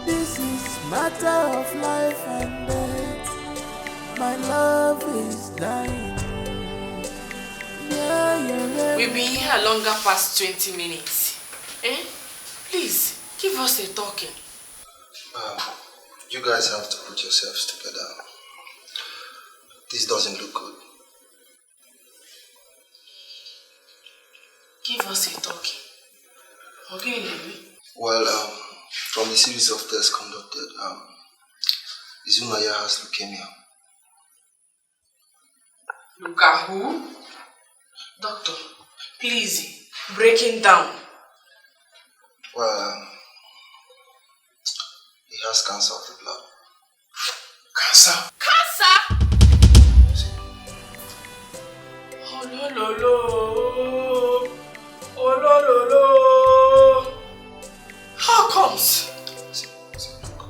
This is matter of life and death. My love is dying. We've been here longer past 20 minutes. Please, give us a talking. You guys have to put yourselves together. This doesn't look good. Give us a talking. Okay, well, from the series of tests conducted, Izunaya has leukemia. Look at who? Doctor, please, breaking down. Well, he has cancer of the blood. Cancer? Cancer? Oh, no, no, no. Oh, no, no, no. How comes? See, look,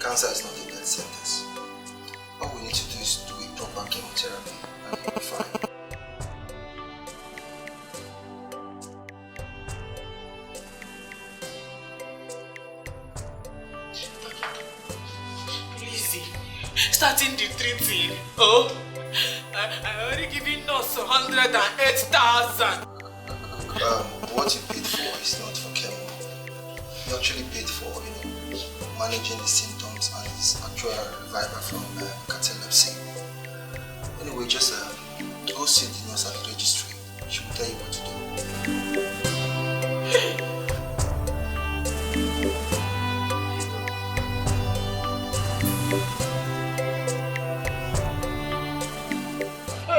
cancer is not a death sentence. All we need to do is do a proper chemotherapy and you'll be fine. Starting the treating. Oh, I already given us 108,000. What you paid for is not for chemo. You actually paid for, managing the symptoms and his actual revival from catalepsy. Anyway, just go see the nurse at the registry. She will tell you what to do.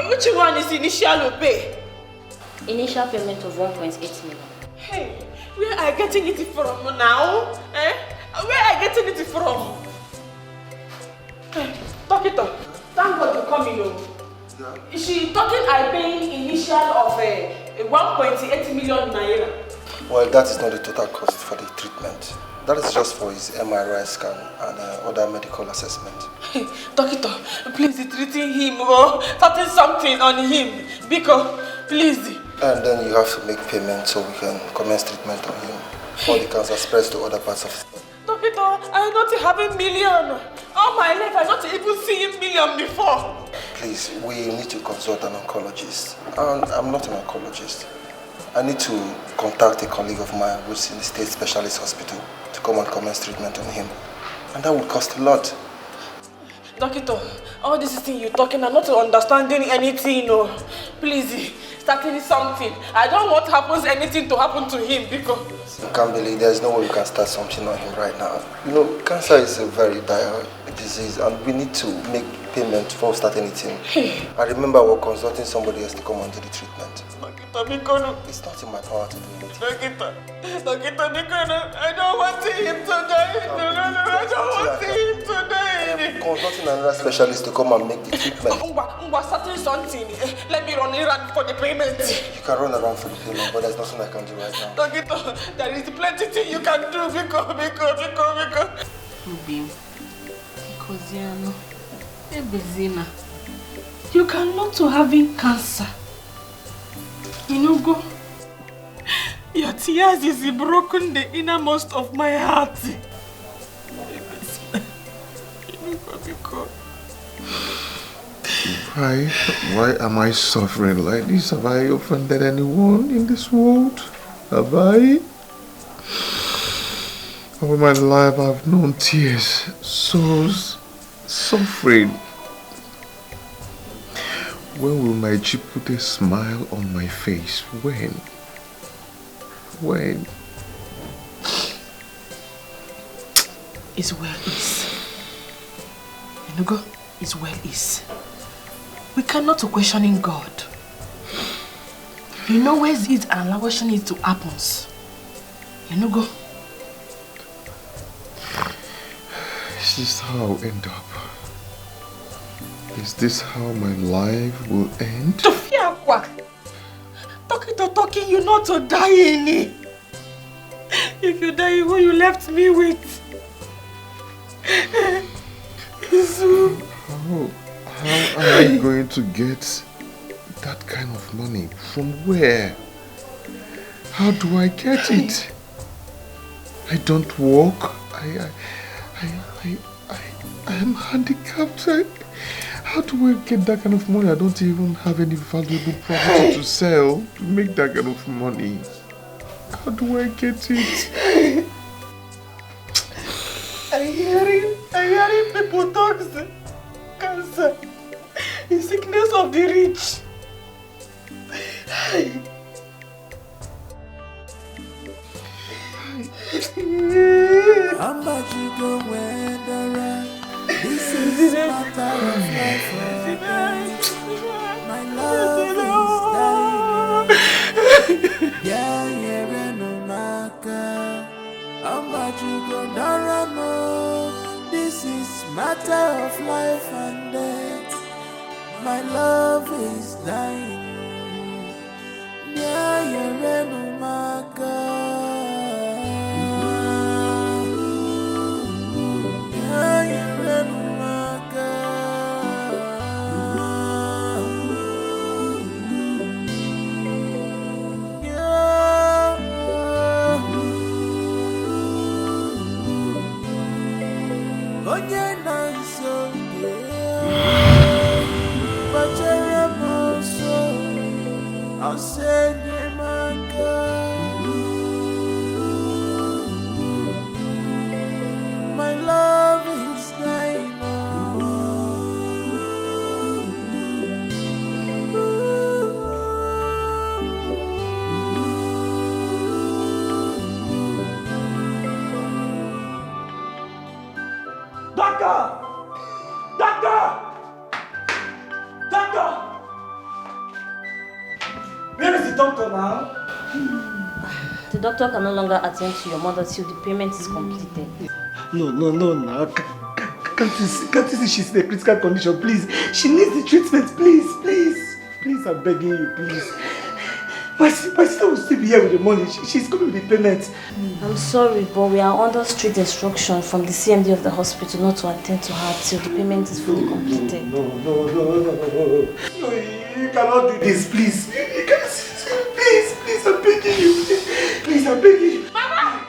Which one is initial pay? Initial payment of 1.8 million. Hey, where are you getting it from now? Where are you getting it from? Hey, Doctor, thank God you're coming home. Yeah. Is she talking I paying initial of 1.8 million naira? Well, that is not the total cost for the treatment. That is just for his MRI scan and other medical assessment. Hey, Doctor, please treating him or starting something on him. Because, please. And then you have to make payment so we can commence treatment on him. Or the cancer spreads to other parts of his body. Doctor, I'm not having million. All my life, I not even seen million before. Please, we need to consult an oncologist. And I'm not an oncologist. I need to contact a colleague of mine who's in the state specialist hospital to come and commence treatment on him. And that would cost a lot. Doctor, all this thing you're talking, I'm not understanding anything. No. Please, starting something. I don't want anything to happen to him because... You can't believe there's no way we can start something on him right now. Cancer is a very dire disease and we need to make payment before we start anything. I remember we're consulting somebody else to come and do the treatment. It's not in my power to do anything. Doctor, I don't want him to die. I don't want him to die. I'm consulting another specialist to come and make the treatment. Starting something. Let me run around for the payment. You can run around for the payment, but there's nothing I can do right now. Doctor, there is plenty thing you can do because. You cannot to having cancer. Go. Your tears is broken the innermost of my heart. Why am I suffering like this? Have I offended anyone in this world? Have I? All my life I've known tears, sorrows, suffering. When will my G put a smile on my face? When? It's well is. It's well is. We cannot questioning God. Where is it and allowing it to happen? Go. Is this how I'll end up? Is this how my life will end? Talking, you not to die in it. If you die, who you left me with? How am I going to get that kind of money? From where? How do I get it? I don't walk. I am handicapped. How do I get that kind of money? I don't even have any valuable property to sell to make that kind of money. How do I get it? I'm hearing people talk cancer is sickness of the rich. How much you go when the run? This is matter of life or death. My love is dying. Yeah, no matter. How much you go Daramo? This is matter of life and death. My love is dying. Yeah, no matter. I'll send you my girl. My love is dying. Doctor! Doctor! Doctor! Where is the doctor now? The doctor can no longer attend to your mother till the payment is completed. No. Can't you see she's in a critical condition? Please, she needs the treatment. Please, I'm begging you, please. My sister will still be here with the money. She's coming with the payment. I'm sorry, but we are under strict instruction from the CMD of the hospital not to attend to her till the payment is fully completed. No, you cannot do this, please. You cannot. Please, I'm begging you. Please, I'm begging you. Mama!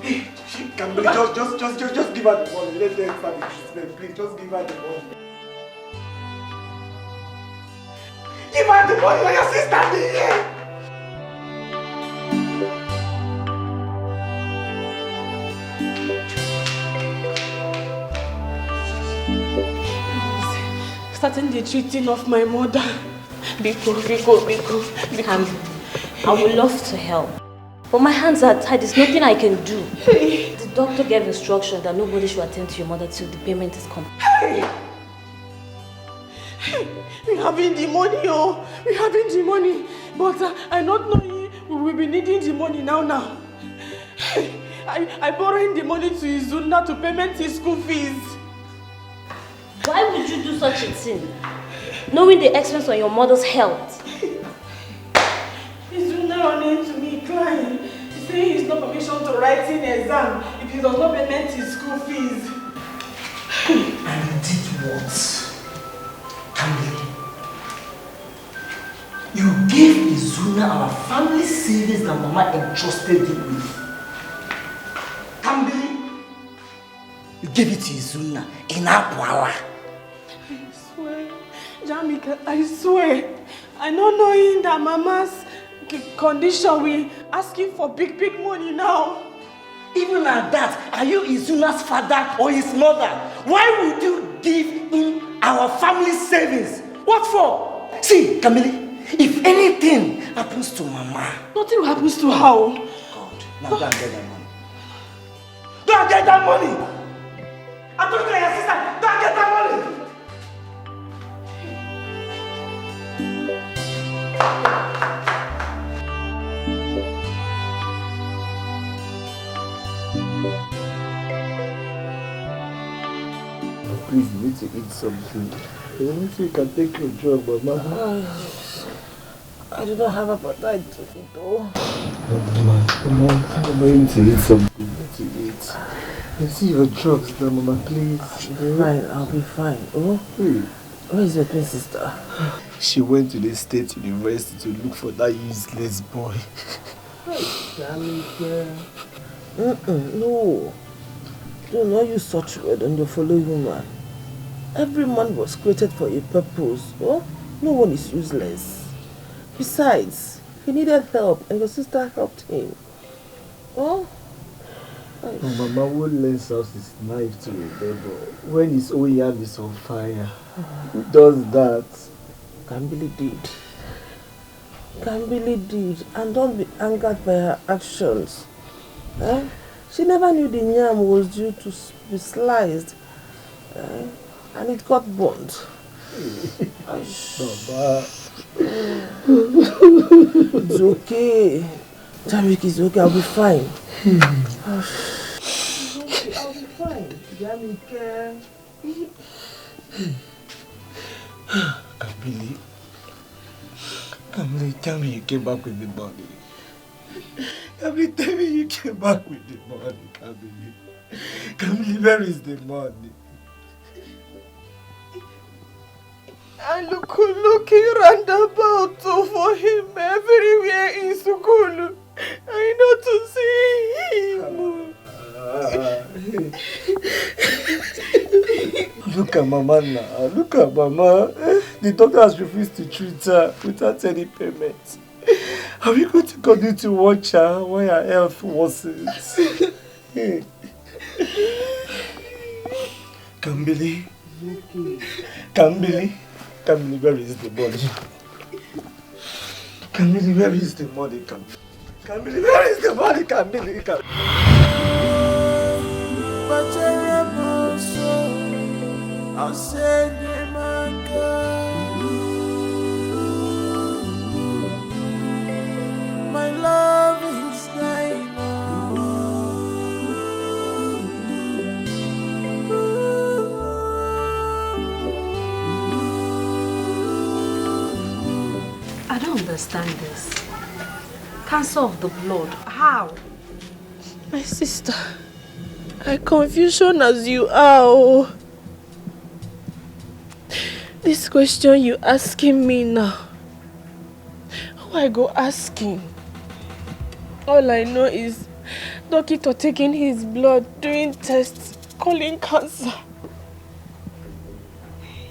Hey, she can just give her the money. Let them start the treatment. Please, just give her the money. Give her the money, your sister here. Starting the treating of my mother. Biko. I would love to help, but my hands are tied. There's nothing I can do. The doctor gave instruction that nobody should attend to your mother till the payment is complete. We having the money, we having the money, but I not know we will be needing the money now. I borrowing the money to Izuna to payment his school fees. Why would you do such a thing, knowing the expense on your mother's health? Izuna running to me crying, saying he's no permission to write in exam if he does not payment his school fees. And you did what? You gave Izuna our family savings that Mama entrusted you with. Tambili, you gave it to Izuna in Apuala. I swear, Jamika, I swear, I not knowing that Mama's condition, we asking for big money now. Even at that, are you Izuna's father or his mother? Why would you give him our family savings? What for? See, Kamili, if anything happens to Mama... Nothing happens to her. God, now go and get that money. Go and get that money! I told you your sister, go and get that money! Please, you need to eat something. You need to can take your drug, but Mama... I do not have appetite to eat though. Mama, you need to eat something. You need to eat. You see your drugs now, Mama, please. I'll be fine. Oh? Hey. Where is your twin sister? She went to the state university to look for that useless boy. No. Do not use such word on your fellow human. Every man was created for a purpose. Oh? No one is useless. Besides, he needed help and your sister helped him. Oh? Mama who lends us his knife to a devil when his own yam is on fire. Who does that? Kambili did. Kambili did. And don't be angered by her actions. Eh? She never knew the yam was due to be sliced. And it got burnt. Baba. It's okay. Jamik is okay. I'll be fine. I'll be fine. Jamik. Kamili, tell me you came back with the body. Kamili, tell me you came back with the money, Kamili. Kamili, where is the money? And looking roundabout for him everywhere in school. I know to see him. Look at Mama now. Look at Mama. The doctor has refused to treat her without any payment. Are we going to continue to watch her when her health worsens? Kambili. Kamili, where is the money? Kamili, where is the money? Kamili, where is the money? Kamili. I'll send you my girl. My love is dying I don't understand this. Cancer of the blood. How? My sister, I confusion as you are. Oh. This question you asking me now, who I go asking? All I know is doctor taking his blood, doing tests, calling cancer.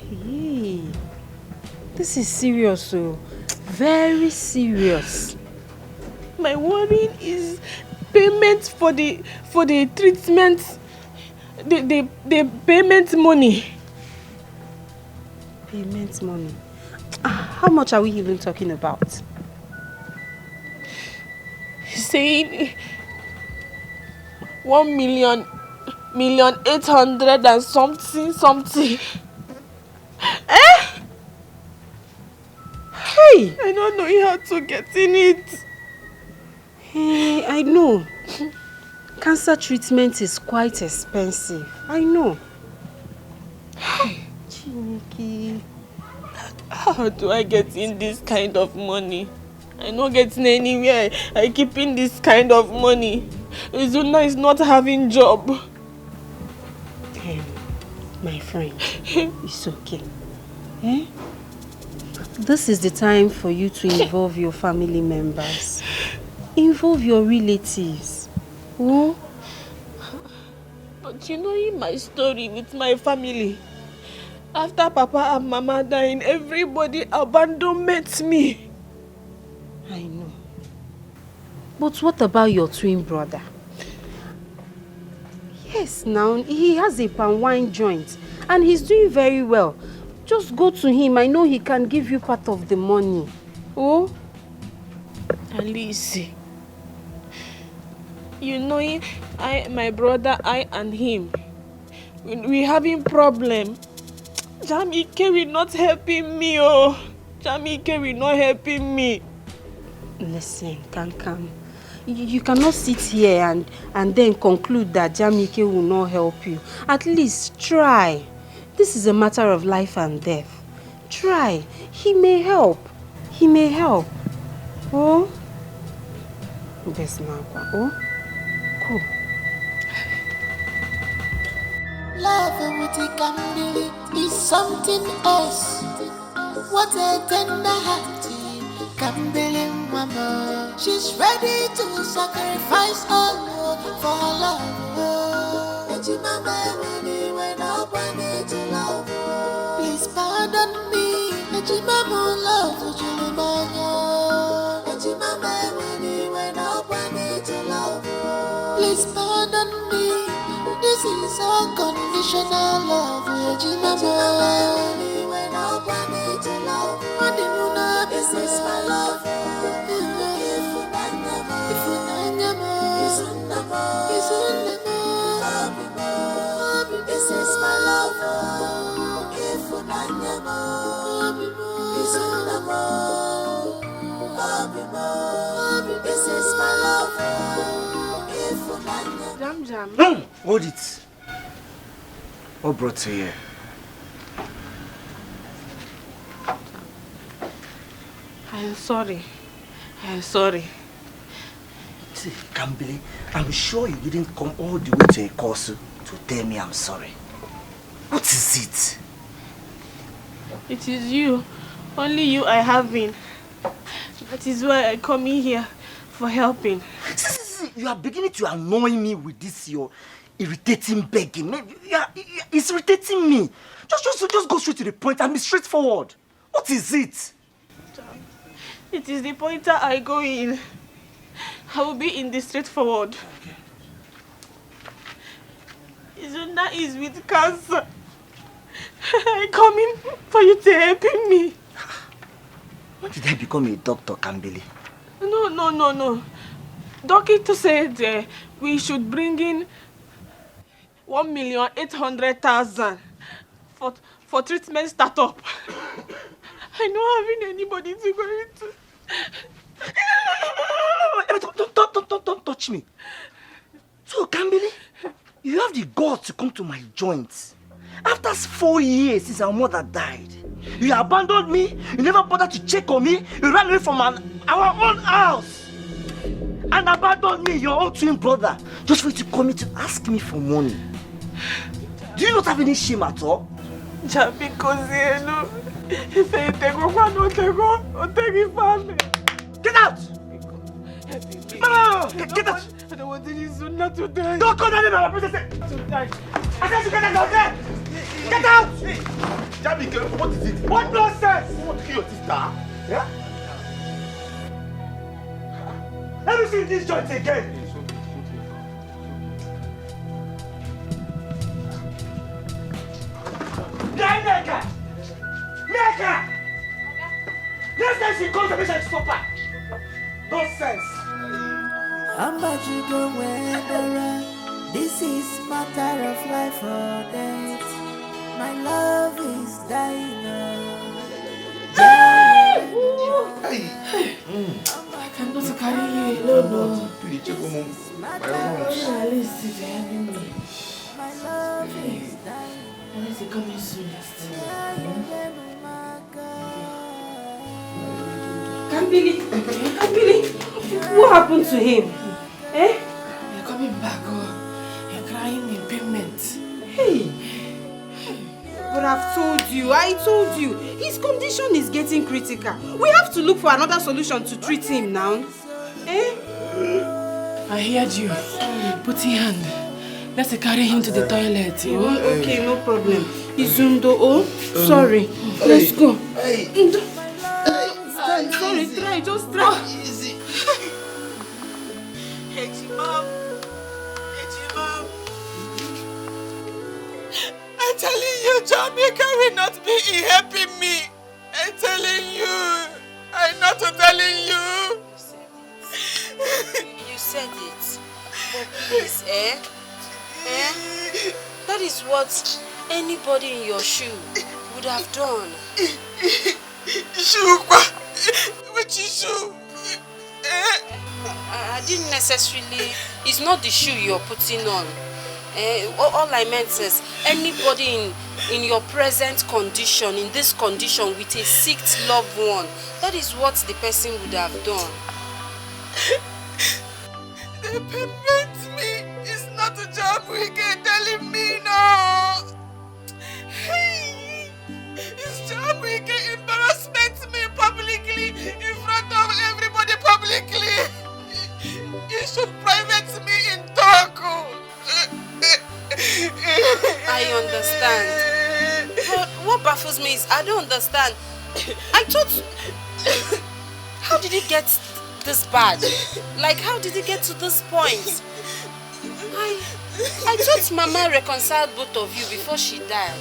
Hey, this is serious, so very serious. My worry is payment for the treatment, the payment money. Payment money. How much are we even talking about? He's saying 1,800,000 and something. Eh? Hey! I don't know how to get in it. Hey, I know. Cancer treatment is quite expensive. I know. Chiniki. How do I get in this kind of money? I'm not getting anywhere. I keep in this kind of money. Izuna is not having job. My friend, it's okay. Eh? This is the time for you to involve your family members. Involve your relatives. Oh? But you know in my story with my family, after Papa and Mama dying, everybody abandoned me. I know. But what about your twin brother? Yes, now he has a palm wine joint and he's doing very well. Just go to him. I know he can give you part of the money. Oh? Alice, you know, my brother, I and him, we having problem. Jamike will not helping me, oh. Jamike will not helping me. Listen, Kankam. You cannot sit here and then conclude that Jamike will not help you. At least try. This is a matter of life and death. Try. He may help. He may help. Oh? Best Magwa. Oh? Cool. love with the Kambili. is something else. What a tender heart. Can't believe mama. She's ready to sacrifice all for her love. And you mama when I need to love. Please pardon me. And you mama love to you mama. And you mama when I need to love. Please pardon me. This is unconditional love. And you mama when I need to love. This is my love. This is my love. This is my love. Jam Jam. Hold it. What brought you here? I'm sorry. I'm sorry. See, Kambili, I'm sure you didn't come all the way to a course to tell me I'm sorry. What is it? It is you. Only you I have been. That is why I come in here for helping. See, you are beginning to annoy me with this your irritating begging. It's irritating me. Just go straight to the point and be straightforward. What is it? It is the pointer I go in. I will be in the straightforward. Okay. Izunda is with cancer. I come in for you to help me. When did I become a doctor, Kambili? No. Doctor said we should bring in 1,800,000 for treatment startup. I don't have anybody to go into. Don't touch me. So, Kambili, you have the guts to come to my joints. After 4 years since our mother died, you abandoned me, you never bothered to check on me, you ran away from our own house. And abandoned me, your own twin brother, just for you to come here to ask me for money. Do you not have any shame at all? Because if I take Get out! No! Get out! I don't want Izunda to die. Don't call that name, my princess! To die. I said you get out of there! Get out! Jamike, what is it? What nonsense! You want to kill your sister? Yeah? Let me see this joint again! Neka! Next time she comes to me, she'll stop her! Nonsense! I'm about to go where this is matter of life or death. My love is dying. I cannot carry you alone. At least it's helping me. My love is dying. At least it's coming soonest. Kambili, what happened to him? Eh? You're coming back, you're crying in payment. Hey! But I told you, his condition is getting critical. We have to look for another solution to treat him now. Eh? I heard you. Put your hand. Let's carry him to the toilet. Okay, no problem. Izundo, sorry. Let's go. Sorry, just try. Easy. Mom. I'm telling you, Jamaica will not be helping me. I'm telling you. I'm not telling you. You said it. But please, that is what anybody in your shoe would have done. Shoe? Which shoe? I didn't necessarily. It's not the shoe you're putting on. All I meant is anybody in your present condition, in this condition with a sick loved one, that is what the person would have done. They permit me. It's not a job we get telling me no. Hey. understand. I thought... How did it get this bad? Like, how did it get to this point? I thought Mama reconciled both of you before she died.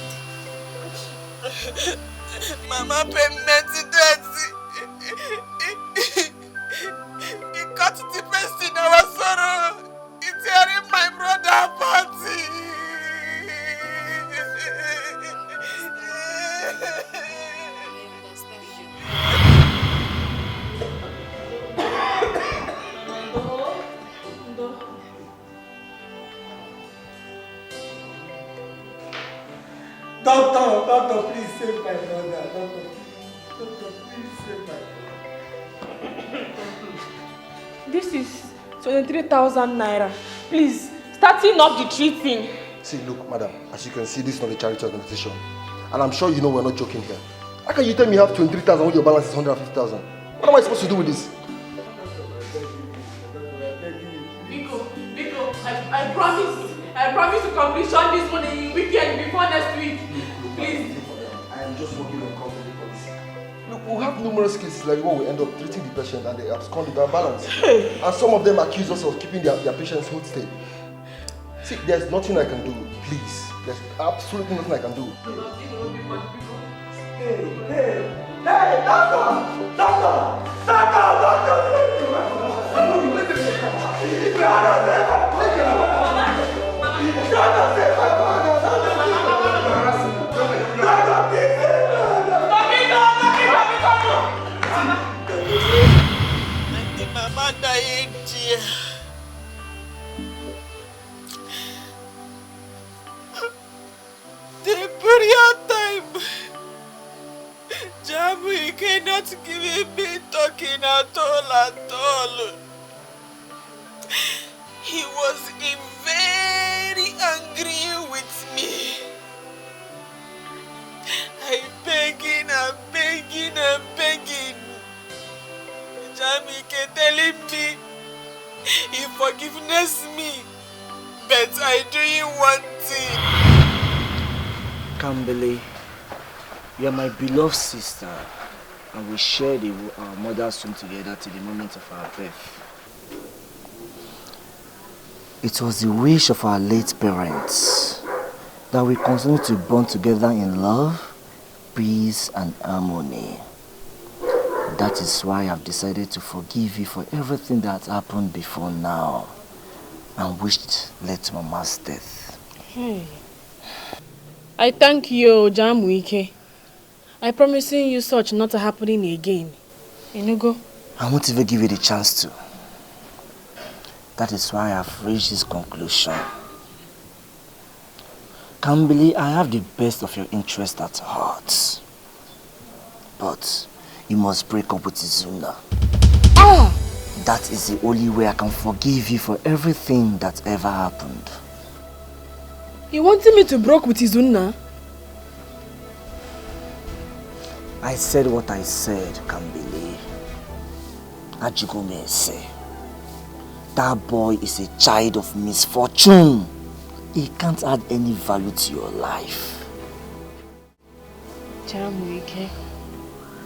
Mama payment it got the best in our sorrow. It's tearing my brother apart. Doctor, please save my brother. Doctor, please save my brother. This is 23,000 naira. Please, starting up the treating. See, look, madam, as you can see, this is not a charity organization. And I'm sure you know we're not joking here. How can you tell me you have 23,000 when your balance is 150,000? What am I supposed to do with this? Biko, I promise to completion this money weekend before next week. Please. I am just working on company policy. Look, we have numerous cases like what we end up treating the patient and they abscond with our balance. And some of them accuse us of keeping their patients hold stay. See, there's nothing I can do, please. There's absolutely nothing I can do. Hey, doctor! Mama dying here. The burial time. Jamu, you cannot give me talking at all. He was very angry with me. I'm begging. Jamike telling me he forgiveness me, but I doing one thing. Kambele, you are my beloved sister, and we shared our mother's womb together to the moment of our birth. It was the wish of our late parents that we continue to bond together in love, peace, and harmony. That is why I've decided to forgive you for everything that happened before now and wished late Mama's death. Hey. I thank you, Jamwike. I promising you such not happening again. Inugo? I won't even give you the chance to. That is why I've reached this conclusion. Kambili, I have the best of your interest at heart. But you must break up with Izuna. That is the only way I can forgive you for everything that ever happened. You wanted me to break with Izuna? I said what I said, Kambili. Ajigome say. That boy is a child of misfortune. He can't add any value to your life. Jamwike,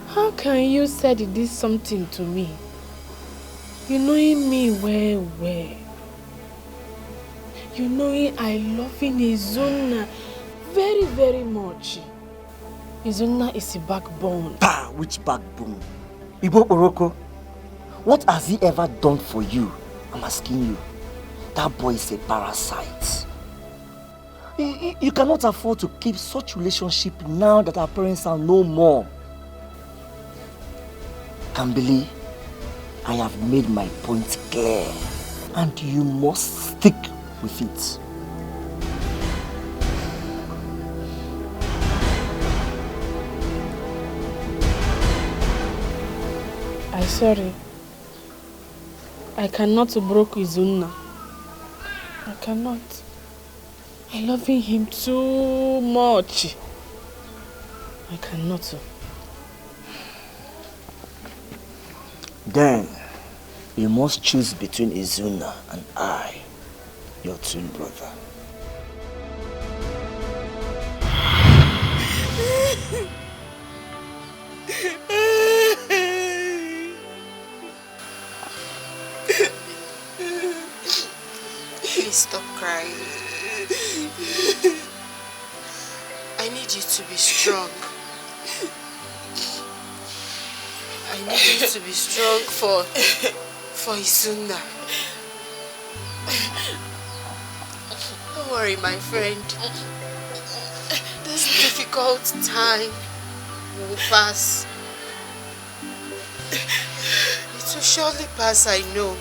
how can you say this something to me? You knowing me well. You knowing I love Izuna very, very much. Izuna is a backbone. Bah, which backbone? Ibo Oroko, what has he ever done for you? I'm asking you. That boy is a parasite. You cannot afford to keep such relationship now that our parents are no more. Kambili, I have made my point clear and you must stick with it. I'm sorry. I cannot break Izuna. I cannot. I love him too much. I cannot. Then, you must choose between Izuna and I, your twin brother. Please stop crying. I need you to be strong. I need you to be strong for Isunda. Don't worry, my friend. This difficult time will pass. It will surely pass, I know.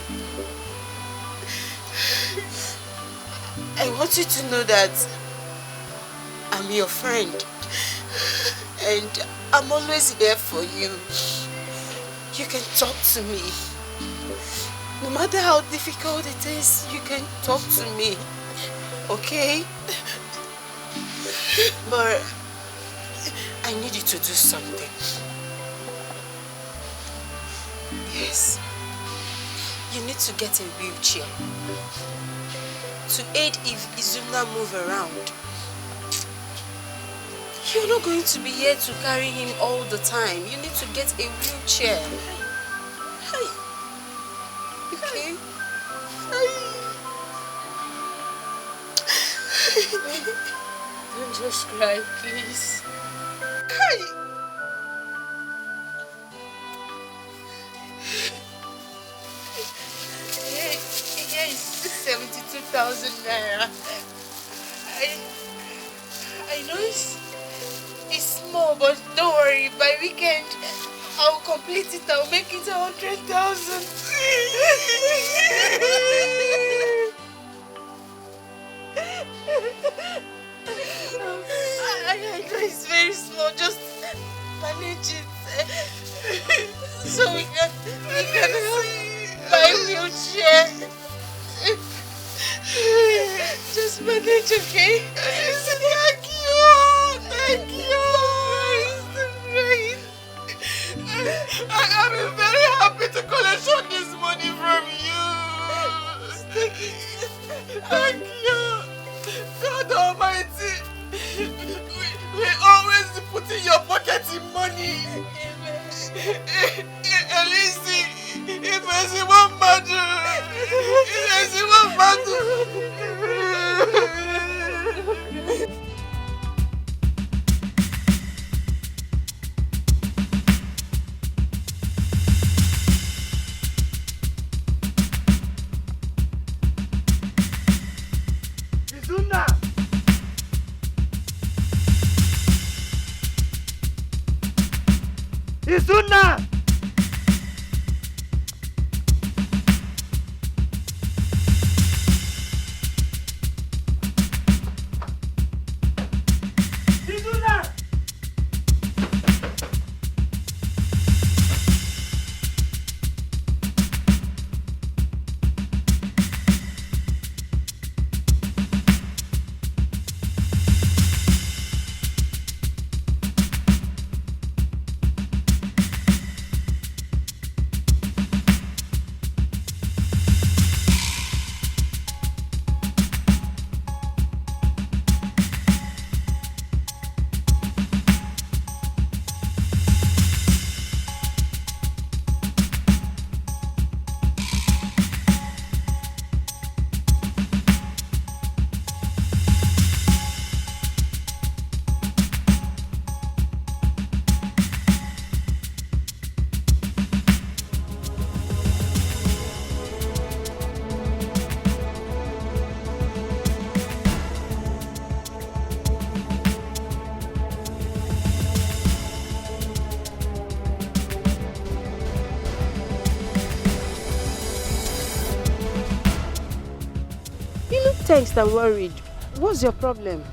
I want you to know that I'm your friend. And I'm always here for you. You can talk to me. No matter how difficult it is, you can talk to me. Okay? But I need you to do something. Yes. You need to get a wheelchair to aid if Izuna move around. You're not going to be here to carry him all the time. You need to get a wheelchair. Hey. Okay? Don't just cry, please. Hey. Here is 72,000 naira. I know it's small, but don't worry. By weekend, I'll complete it. I'll make it 100,000. I know it's very small. Just manage it, so we can buy a wheelchair. Just manage, okay? Thank you! Thank you! I'm very happy to collect this money from you. Thank you! God Almighty! We always put in your pocket in money. Elise, if I one matter, Izuna! Izuna! Tensed and worried. What's your problem?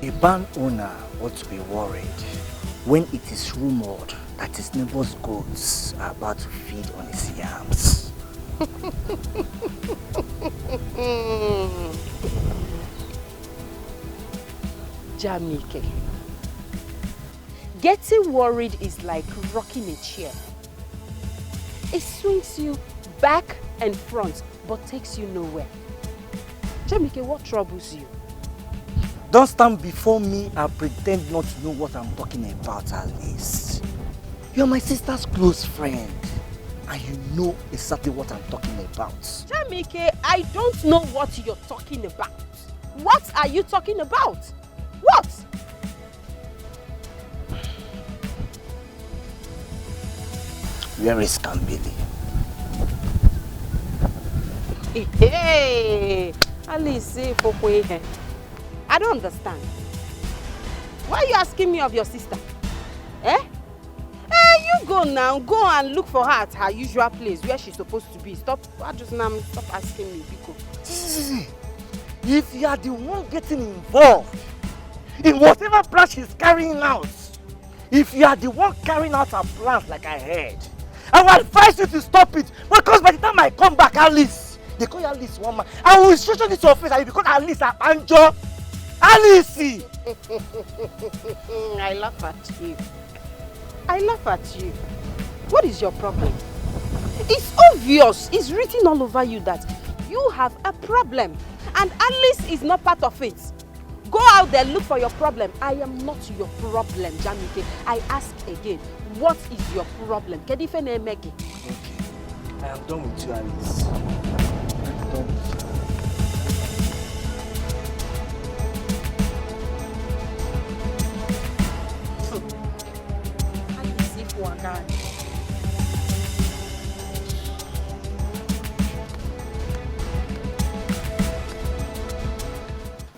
A barn owner ought to be worried when it is rumored that his neighbor's goats are about to feed on his yams. Jamike, getting worried is like rocking a chair. It swings you back and front, but takes you nowhere. Jamike, what troubles you? Don't stand before me and pretend not to know what I'm talking about, Alice. You're my sister's close friend. And you know exactly what I'm talking about. Jamike, I don't know what you're talking about. What are you talking about? What? Where is Kambili? Hey, Alice, I don't understand. Why are you asking me of your sister? Eh? You go now. Go and look for her at her usual place where she's supposed to be. Stop asking me, Biko. If you are the one getting involved in whatever plan she's carrying out, if you are the one carrying out her plans like I heard, I will advise you to stop it, because by the time I come back, Alice, they call you Alice one man, I will instruction it to your face and you become Alice Abanjo. Alice! I laugh at you. I laugh at you. What is your problem? It's obvious, it's written all over you that you have a problem and Alice is not part of it. Go out there, look for your problem. I am not your problem, Jamike. I ask again, what is your problem? Okay, I am done with you, Alice. I'm done with you.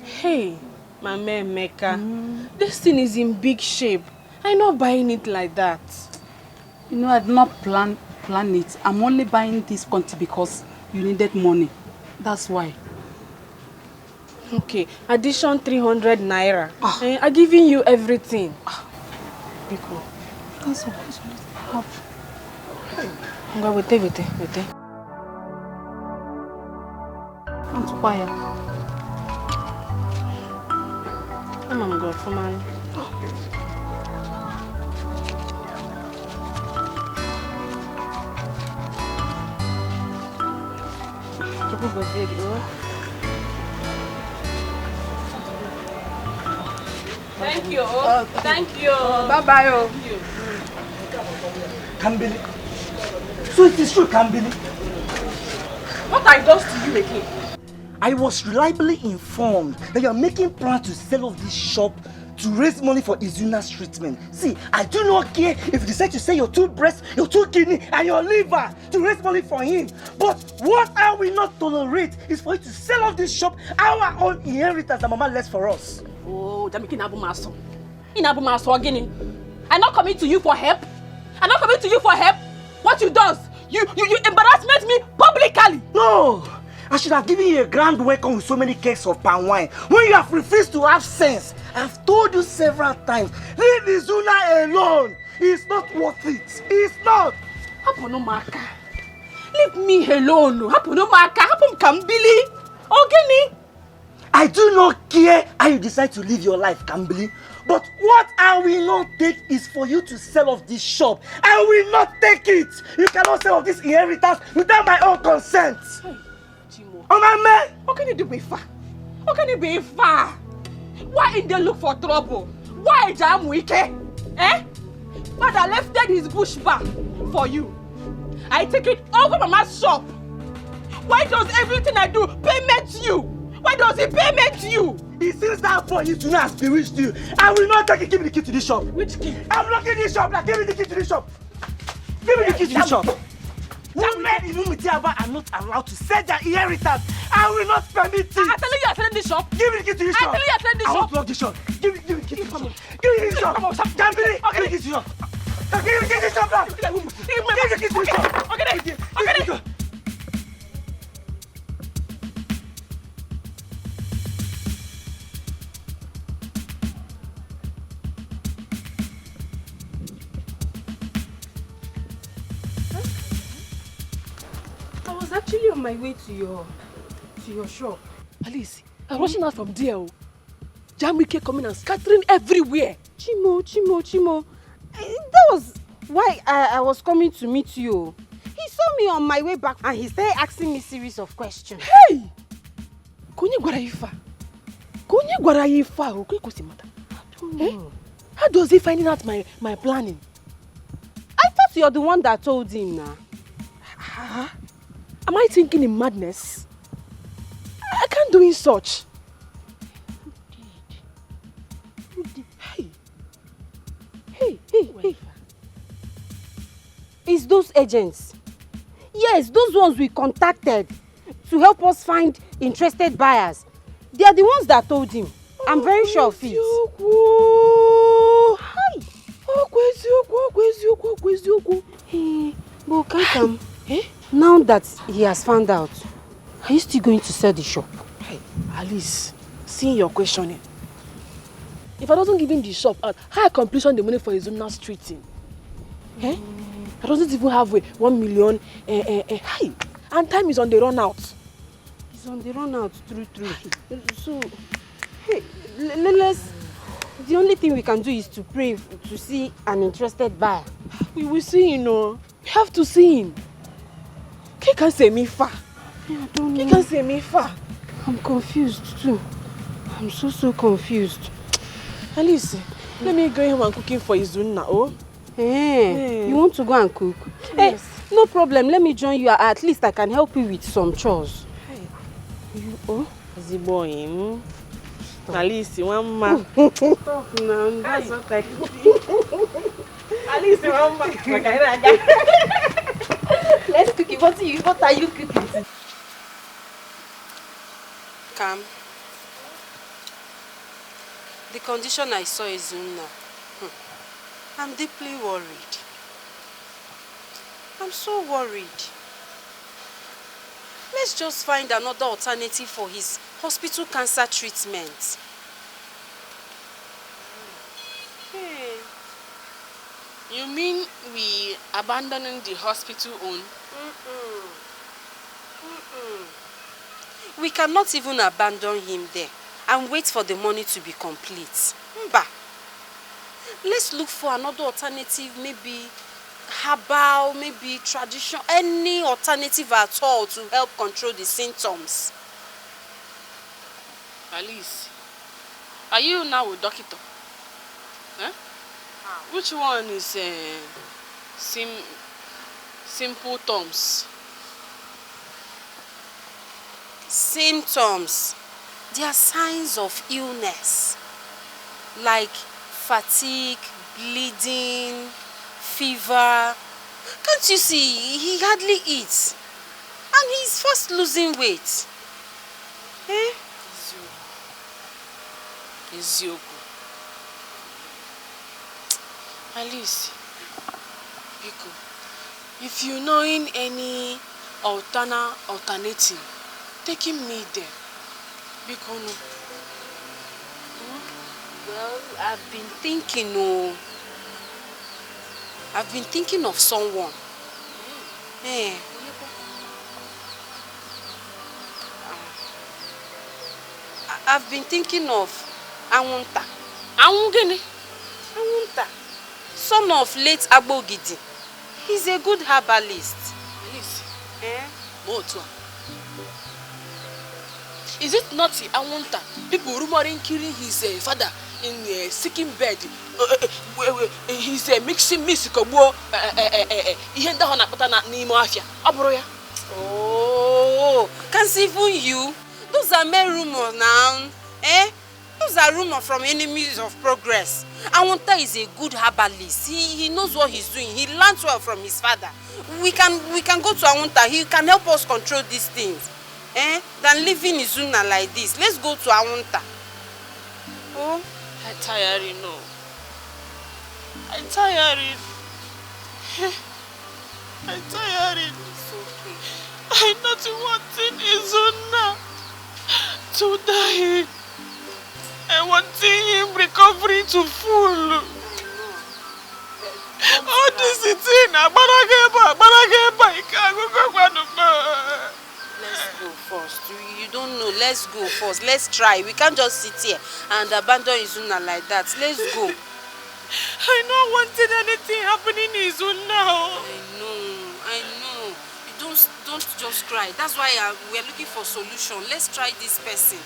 Hey, Mama Emeka, this thing is in big shape. I'm not buying it like that. You know, I did not plan it. I'm only buying this quantity because you needed money. That's why. Okay, addition 300 naira. I'm giving you everything. Biko. That's all. Help. Wait. I'm quiet. I'm going for man. Thank you. Thank you. Bye-bye. Kambili. So it is true, Kambili. What I does to you again? I was reliably informed that you are making plans to sell off this shop to raise money for Izuna's treatment. See, I do not care if you decide to sell your 2 breasts, your 2 kidneys, and your liver to raise money for him. But what I will not tolerate is for you to sell off this shop, our own inheritance that Mama left for us. Oh, Jamike Inabumaso. Inabumaso again. I'm not coming to you for help. I'm not coming to you for help. What you does? You embarrassment me publicly. No! I should have given you a grand welcome with so many cakes of palm wine. When you have refused to have sense, I've told you several times, leave Izuna alone. It's not worth it. It's not. Haponomaka. Leave me alone. Haponomaka. Hapon Kambili. Ogini. I do not care how you decide to live your life, Kambili. But what I will not take is for you to sell off this shop. I will not take it. You cannot sell off this inheritance without my own consent. Oh my man! How can you do me far? How can you be far? Why in they look for trouble? Why jam wike? Eh? Father left his bush bar for you. I take it over Mama's shop. Why does everything I do payment you? Why does he payment you? It seems that for you to not have bewitched you. I will not take it. Give me the key to this shop. Which key? I'm locking this shop. Now give me the key to this shop. Give me the key to this shop. Women in Umitiaba are not allowed to sell their inheritance. I will not permit it. I tell you, you're selling this shop. Give me the key to this shop. I tell you, you're selling this shop. I want to lock this shop. Give me the key to this shop. Give me this shop. Gambili. Give me the key to this shop. Give me the key to this shop. Give me the key to this shop. Okay. I was actually on my way to your shop. Alice, I'm rushing out from there. Jamike coming and scattering everywhere. Chimo. That was why I was coming to meet you. He saw me on my way back and he started asking me a series of questions. Hey! Konye gwara yifa. How does he finding out my planning? I thought you're the one that told him now. Am I thinking in madness? I can't do in such. Who did? Hey. It's those agents. Yes, those ones we contacted to help us find interested buyers. They are the ones that told him. I'm very sure of it. Hey, but Kankam, now that he has found out, are you still going to sell the shop? Hey, Alice, seeing your questioning. If I don't give him the shop out, how I completion the money for his own streeting? I don't even have 1 million. Hi, and time is on the run out. It's on the run out, true. So, hey, let's. The only thing we can do is to pray to see an interested buyer. We will see, you know. We have to see him. He can't say me far. I don't know. He can't say me far. I'm confused too. I'm so confused. Alice, let me go home and cooking for Izuna, oh? Hey, you want to go and cook? Yes. Hey, no problem. Let me join you. At least I can help you with some chores. Hey. You, oh? The boy, Alice, one man. Stop now. That's what I do. Alice, one man. Let's cook it. What are you cooking? Come. The condition I saw is Zuna. I'm deeply worried. I'm so worried. Let's just find another alternative for his hospital cancer treatment. Hey. You mean we abandoning the hospital own? We cannot even abandon him there and wait for the money to be complete. Mba. Let's look for another alternative, maybe herbal, maybe traditional, any alternative at all to help control the symptoms. Alice, are you now with doctor? Huh? Which one is simple terms? Symptoms. They are signs of illness, like fatigue, bleeding, fever. Can't you see? He hardly eats. And he's fast losing weight. Eh? Ezioku. Alice, Biko, if you knowing any alternative, taking me there. Biko, no. Well, I've been thinking of someone. Hey. I've been thinking of Awunta. Awungene? Awunta. Son of late Agbogidi. He's a good herbalist. Alice. Motua. Is it not Awunta? People rumoring killing his father in a sick bed. He's mixing misikobo. Ihenda hona patana ni mafia. Abroya. Oh, can't even you? Those are mere rumors now. Those are rumors from enemies of progress. Awunta is a good herbalist. He knows what he's doing. He learned well from his father. We can go to Awunta. He can help us control these things. Than living in Zuna like this. Let's go to Awunta. Oh, I'm tired, no. I'm tired. I'm tired. It's okay. I'm not wanting Izuna to die. I want him recovery to full. Oh, this is it. Let's go first. You don't know. Let's go first. Let's try. We can't just sit here and abandon Izuna like that. Let's go. I don't want anything happening in Izuna. I know. You don't just cry. That's why we are looking for solution. Let's try this person.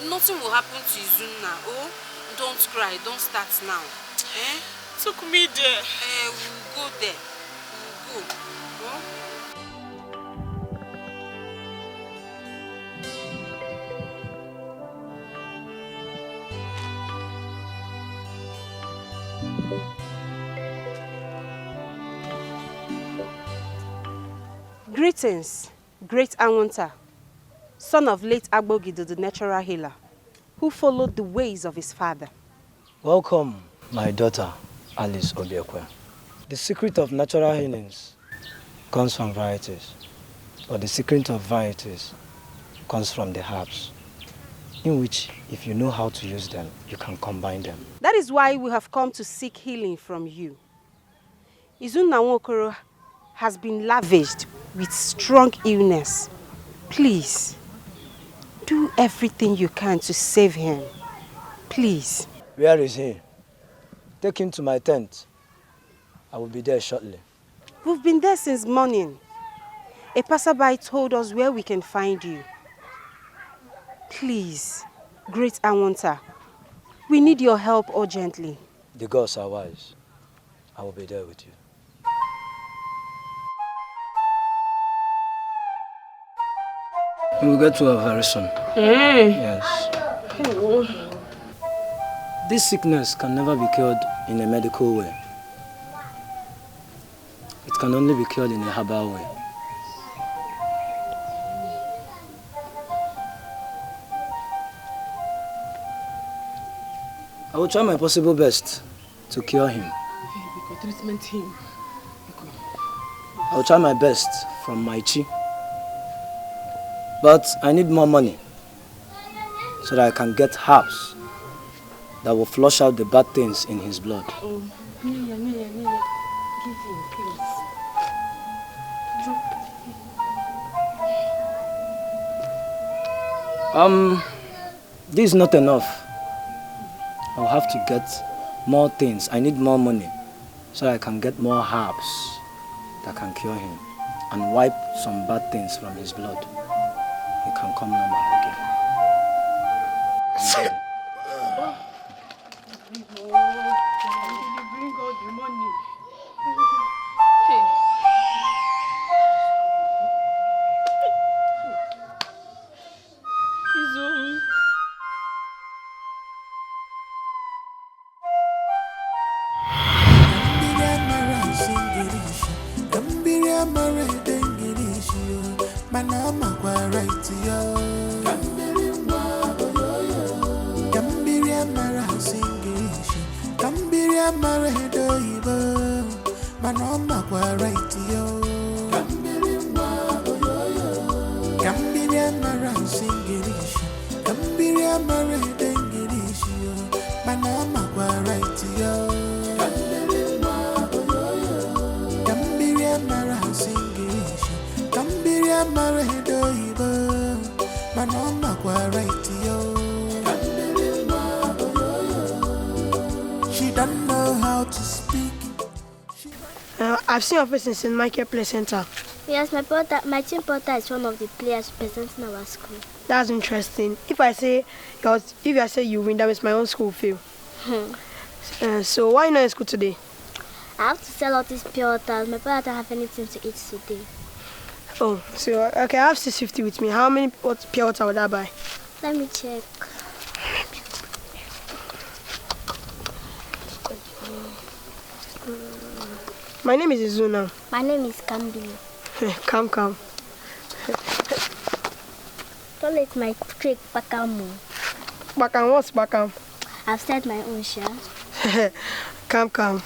Nothing will happen to Izuna. Oh, don't cry. Don't start now. Took me there. We'll go there. We'll go. Oh? Greetings, great Anwanta, son of late Agbogido, the natural healer, who followed the ways of his father. Welcome, my daughter, Alice Obiekwe. The secret of natural healings comes from varieties, but the secret of varieties comes from the herbs, in which, if you know how to use them, you can combine them. That is why we have come to seek healing from you. Izun Nwokoro has been lavished with strong illness. Please, do everything you can to save him. Please. Where is he? Take him to my tent. I will be there shortly. We've been there since morning. A passerby told us where we can find you. Please, great Anwanta, we need your help urgently. The gods are wise. I will be there with you. We will get to her very soon. Yes. This sickness can never be cured in a medical way. It can only be cured in a herbal way. I will try my possible best to cure him. I will try my best from my chi. But I need more money so that I can get herbs that will flush out the bad things in his blood. Oh, Mia, give him, please. This is not enough. I'll have to get more things. I need more money so I can get more herbs that can cure him and wipe some bad things from his blood. He can come normal again. Bring all the money. I've seen your face in St. Michael Play Center. Yes, my team porter is one of the players representing our school. That's interesting. If I say you win, that means my own school fail. So why not in school today? I have to sell all these pure waters. My brother don't have anything to eat today. Oh, so okay, I have 650 with me. How many pure water would I buy? Let me check. My name is Izuna. My name is Kambi. Come. Don't let my trick Bakamu. Bakam, what's Bakam? I've said my own share. Come. Bakam.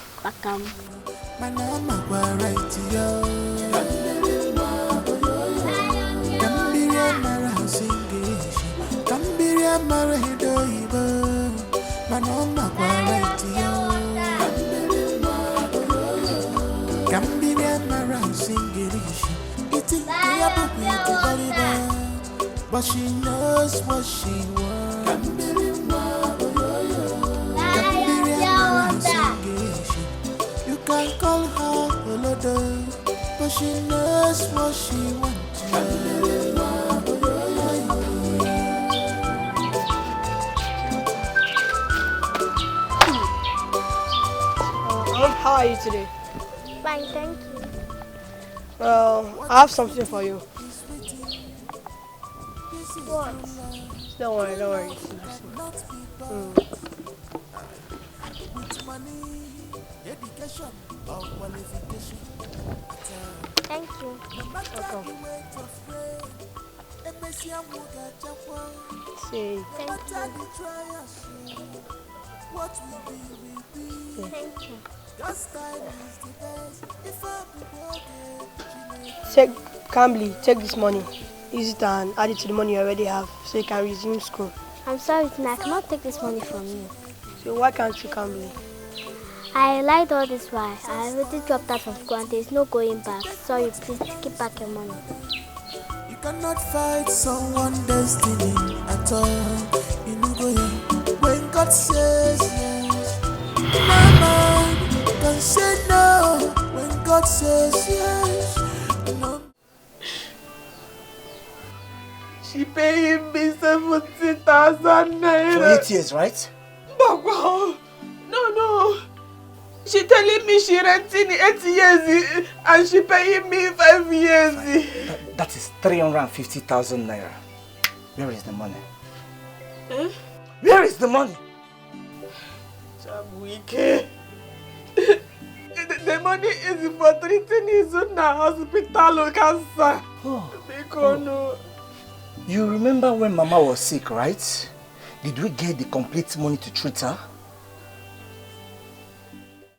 But she knows what she wants. You can call her Olodo, but she knows what she wants. How are you today? Fine, thank you. Well, I have something for you. What? Don't worry. education or qualification. Thank you. Welcome. Say. Thank you. What will be. Thank you. God's time is the best. If I be broken, Take, Cambly, take this money. Use it and add it to the money you already have so you can resume school. I'm sorry, Tina, I cannot take this money from you. So why can't you, Cambly? I lied all this while. I already dropped out from school and there's no going back. Sorry, please keep back your money. you cannot fight someone's destiny at all. You know, when God says yes, my mind can say no. When God says yes, no. She paying me 70,000 naira. For 8 years, right? Baba, no. She telling me she renting 8 years and she paying me 5 years. That is 350,000 naira. Where is the money? Eh? Where is the money? Jamwike. The money is for treating his own hospital cancer. Because no. You remember when Mama was sick, right? Did we get the complete money to treat her?